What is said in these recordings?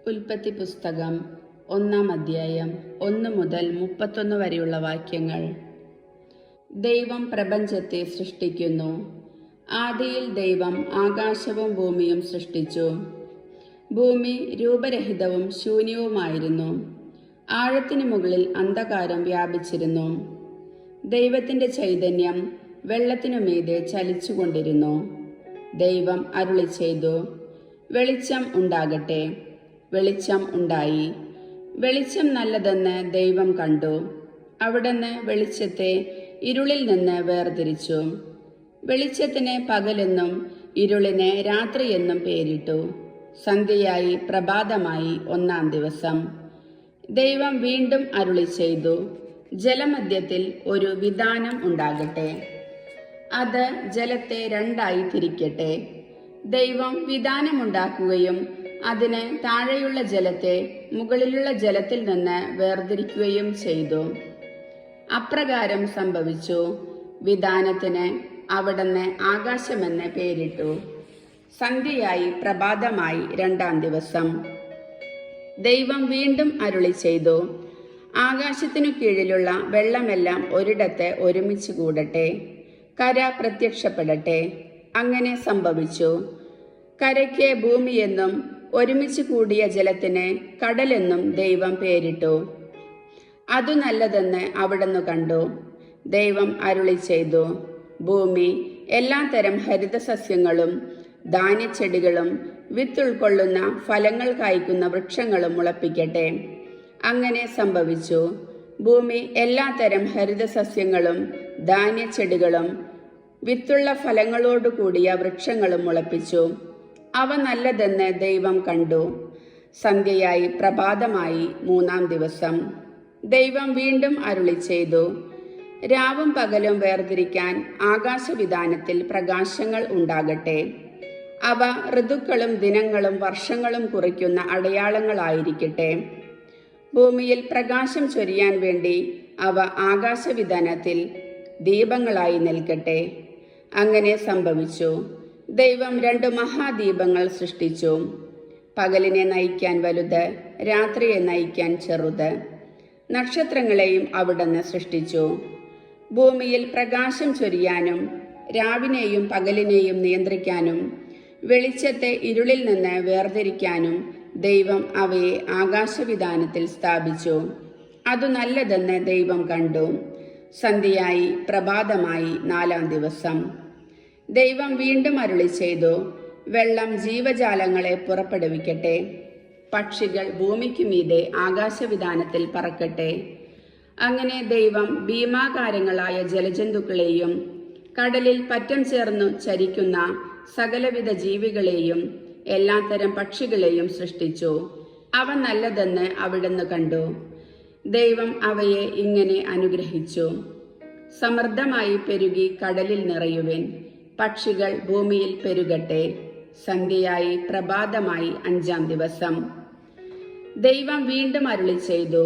ഉൽപ്പത്തി പുസ്തകം 1-ാം അധ്യായം 1 മുതൽ 31 വരെയുള്ള വാക്യങ്ങൾ. ദൈവം പ്രപഞ്ചത്തെ സൃഷ്ടിക്കുന്നു. ആദിയിൽ ദൈവം ആകാശവും ഭൂമിയും സൃഷ്ടിച്ചു. ഭൂമി രൂപരഹിതവും ശൂന്യവുമായിരുന്നു. ആഴത്തിനു മുകളിൽ അന്ധകാരം വ്യാപിച്ചിരുന്നു. ദൈവത്തിന്റെ ചൈതന്യം വെള്ളത്തിനുമീതെ ചലിച്ചുകൊണ്ടിരുന്നു. ദൈവം അരുളി ചെയ്തു, വെളിച്ചം ഉണ്ടാകട്ടെ. വെളിച്ചം ഉണ്ടായി. വെളിച്ചം നല്ലതെന്ന് ദൈവം കണ്ടു. അവിടുന്ന് വെളിച്ചത്തെ ഇരുളിൽ നിന്ന് വേർതിരിച്ചു. വെളിച്ചത്തിന് പകലെന്നും ഇരുളിന് രാത്രിയെന്നും പേരിട്ടു. സന്ധ്യയായി പ്രഭാതമായി 1-ാം ദിവസം. ദൈവം വീണ്ടും അരുളി ചെയ്തു, ജലമധ്യത്തിൽ ഒരു വിതാനം ഉണ്ടാകട്ടെ. അത് ജലത്തെ 2ആയി തിരിക്കട്ടെ. ദൈവം വിതാനമുണ്ടാക്കുകയും അതിന് താഴെയുള്ള ജലത്തെ മുകളിലുള്ള ജലത്തിൽ നിന്ന് വേർതിരിക്കുകയും ചെയ്തു. അപ്രകാരം സംഭവിച്ചു. വിതാനത്തിന് അവിടുന്ന് ആകാശമെന്ന് പേരിട്ടു. സന്ധ്യയായി പ്രഭാതമായി 2-ാം ദിവസം. ദൈവം വീണ്ടും അരുളി ചെയ്തു, ആകാശത്തിനു കീഴിലുള്ള വെള്ളമെല്ലാം ഒരിടത്ത് ഒരുമിച്ച് കൂടട്ടെ. കര പ്രത്യക്ഷപ്പെടട്ടെ. അങ്ങനെ സംഭവിച്ചു. കരയ്ക്ക് ഭൂമിയെന്നും ഒരുമിച്ച് കൂടിയ ജലത്തിന് കടലെന്നും ദൈവം പേരിട്ടു. അതു നല്ലതെന്ന് അവിടുന്ന് കണ്ടു. ദൈവം അരുളി ചെയ്തു, ഭൂമി എല്ലാത്തരം ഹരിതസസ്യങ്ങളും ധാന്യച്ചെടികളും വിത്തുൾക്കൊള്ളുന്ന ഫലങ്ങൾ കായ്ക്കുന്ന വൃക്ഷങ്ങളും മുളപ്പിക്കട്ടെ. അങ്ങനെ സംഭവിച്ചു. ഭൂമി എല്ലാത്തരം ഹരിതസസ്യങ്ങളും ധാന്യച്ചെടികളും വിത്തുള്ള ഫലങ്ങളോടു കൂടിയ വൃക്ഷങ്ങളും മുളപ്പിച്ചു. അവ നല്ലതെന്ന് ദൈവം കണ്ടു. സന്ധ്യയായി പ്രഭാതമായി 3-ാം ദിവസം. ദൈവം വീണ്ടും അരുളി ചെയ്തു, രാവും പകലും വേർതിരിക്കാൻ ആകാശവിതാനത്തിൽ പ്രകാശങ്ങൾ ഉണ്ടാകട്ടെ. അവ ഋതുക്കളും ദിനങ്ങളും വർഷങ്ങളും കുറിക്കുന്ന അടയാളങ്ങളായിരിക്കട്ടെ. ഭൂമിയിൽ പ്രകാശം ചൊരിയാൻ വേണ്ടി അവ ആകാശവിതാനത്തിൽ ദീപങ്ങളായി നിൽക്കട്ടെ. അങ്ങനെ സംഭവിച്ചു. ദൈവം 2 മഹാദീപങ്ങൾ സൃഷ്ടിച്ചു. പകലിനെ നയിക്കാൻ വലുത്, രാത്രിയെ നയിക്കാൻ ചെറുത്. നക്ഷത്രങ്ങളെയും അവിടുന്ന് സൃഷ്ടിച്ചു. ഭൂമിയിൽ പ്രകാശം ചൊരിയാനും രാവിനെയും പകലിനെയും നിയന്ത്രിക്കാനും വെളിച്ചത്തെ ഇരുളിൽ നിന്ന് വേർതിരിക്കാനും ദൈവം അവയെ ആകാശവിതാനത്തിൽ സ്ഥാപിച്ചു. അതു നല്ലതെന്ന് ദൈവം കണ്ടു. സന്ധ്യയായി പ്രഭാതമായി 4-ാം ദിവസം. ദൈവം വീണ്ടും അരുളി ചെയ്തു, വെള്ളം ജീവജാലങ്ങളെ പുറപ്പെടുവിക്കട്ടെ. പക്ഷികൾ ഭൂമിക്ക് മീതെ ആകാശവിതാനത്തിൽ പറക്കട്ടെ. അങ്ങനെ ദൈവം ഭീമാകാരങ്ങളായ ജലജന്തുക്കളെയും കടലിൽ പറ്റം ചേർന്നു ചരിക്കുന്ന സകലവിധ ജീവികളെയും എല്ലാത്തരം പക്ഷികളെയും സൃഷ്ടിച്ചു. അവ നല്ലതെന്ന് അവിടുന്ന് കണ്ടു. ദൈവം അവയെ ഇങ്ങനെ അനുഗ്രഹിച്ചു, സമൃദ്ധമായി പെരുകി കടലിൽ നിറയുവിൻ. പക്ഷികൾ ഭൂമിയിൽ പെരുകട്ടെ. സന്ധ്യയായി പ്രഭാതമായി 5-ാം ദിവസം. ദൈവം വീണ്ടും അരുളി ചെയ്തു,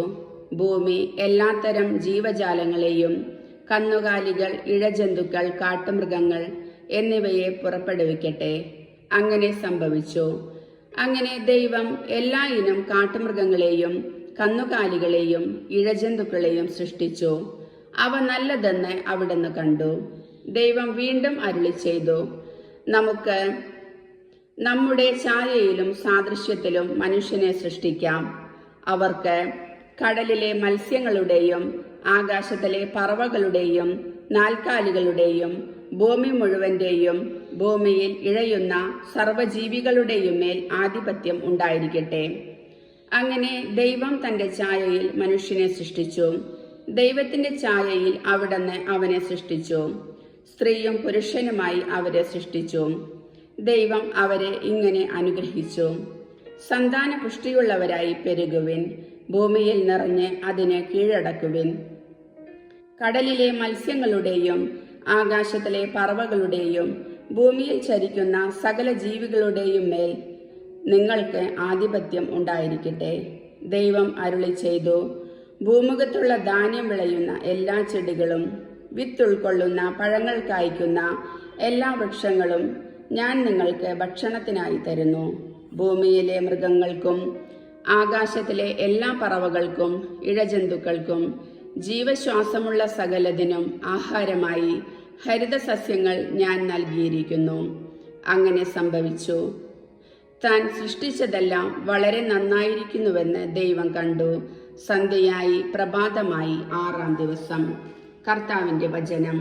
ഭൂമി എല്ലാത്തരം ജീവജാലങ്ങളെയും കന്നുകാലികൾ, ഇഴജന്തുക്കൾ, കാട്ടുമൃഗങ്ങൾ എന്നിവയെ പുറപ്പെടുവിക്കട്ടെ. അങ്ങനെ സംഭവിച്ചു. അങ്ങനെ ദൈവം എല്ലാ ഇനം കാട്ടുമൃഗങ്ങളെയും കന്നുകാലികളെയും ഇഴജന്തുക്കളെയും സൃഷ്ടിച്ചു. അവ നല്ലതെന്ന് അവിടുന്ന് കണ്ടു. ദൈവം വീണ്ടും അരുളി ചെയ്തു, നമുക്ക് നമ്മുടെ ഛായയിലും സാദൃശ്യത്തിലും മനുഷ്യനെ സൃഷ്ടിക്കാം. അവർക്ക് കടലിലെ മത്സ്യങ്ങളുടെയും ആകാശത്തിലെ പറവകളുടെയും നാൽക്കാലികളുടെയും ഭൂമി മുഴുവന്റെയും ഭൂമിയിൽ ഇഴയുന്ന സർവ്വജീവികളുടെയും മേൽ ആധിപത്യം ഉണ്ടായിരിക്കട്ടെ. അങ്ങനെ ദൈവം തന്റെ ഛായയിൽ മനുഷ്യനെ സൃഷ്ടിച്ചു. ദൈവത്തിന്റെ ഛായയിൽ അവിടുന്ന് അവനെ സൃഷ്ടിച്ചു. സ്ത്രീയും പുരുഷനുമായി അവരെ സൃഷ്ടിച്ചു. ദൈവം അവരെ ഇങ്ങനെ അനുഗ്രഹിച്ചു, സന്താന പുഷ്ടിയുള്ളവരായി പെരുകുവിൻ. ഭൂമിയിൽ നിറഞ്ഞ് അതിനെ കീഴടക്കുവിൻ. കടലിലെ മത്സ്യങ്ങളുടെയും ആകാശത്തിലെ പറവകളുടെയും ഭൂമിയിൽ ചരിക്കുന്ന സകല ജീവികളുടെയും മേൽ നിങ്ങൾക്ക് ആധിപത്യം ഉണ്ടായിരിക്കട്ടെ. ദൈവം അരുളി ചെയ്തു, ഭൂമുഖത്തുള്ള ധാന്യം വിളയുന്ന എല്ലാ ചെടികളും വിത്തുൾക്കൊള്ളുന്ന പഴങ്ങൾ കായ്ക്കുന്ന എല്ലാ വൃക്ഷങ്ങളും ഞാൻ നിങ്ങൾക്ക് ഭക്ഷണത്തിനായി തരുന്നു. ഭൂമിയിലെ മൃഗങ്ങൾക്കും ആകാശത്തിലെ എല്ലാ പറവകൾക്കും ഇഴജന്തുക്കൾക്കും ജീവശ്വാസമുള്ള സകലതിനും ആഹാരമായി ഹരിതസസ്യങ്ങൾ ഞാൻ നൽകിയിരിക്കുന്നു. അങ്ങനെ സംഭവിച്ചു. താൻ സൃഷ്ടിച്ചതെല്ലാം വളരെ നന്നായിരിക്കുന്നുവെന്ന് ദൈവം കണ്ടു. സന്ധ്യയായി, പ്രഭാതമായി, 6-ാം ദിവസം. കർത്താവിൻ്റെ വചനം.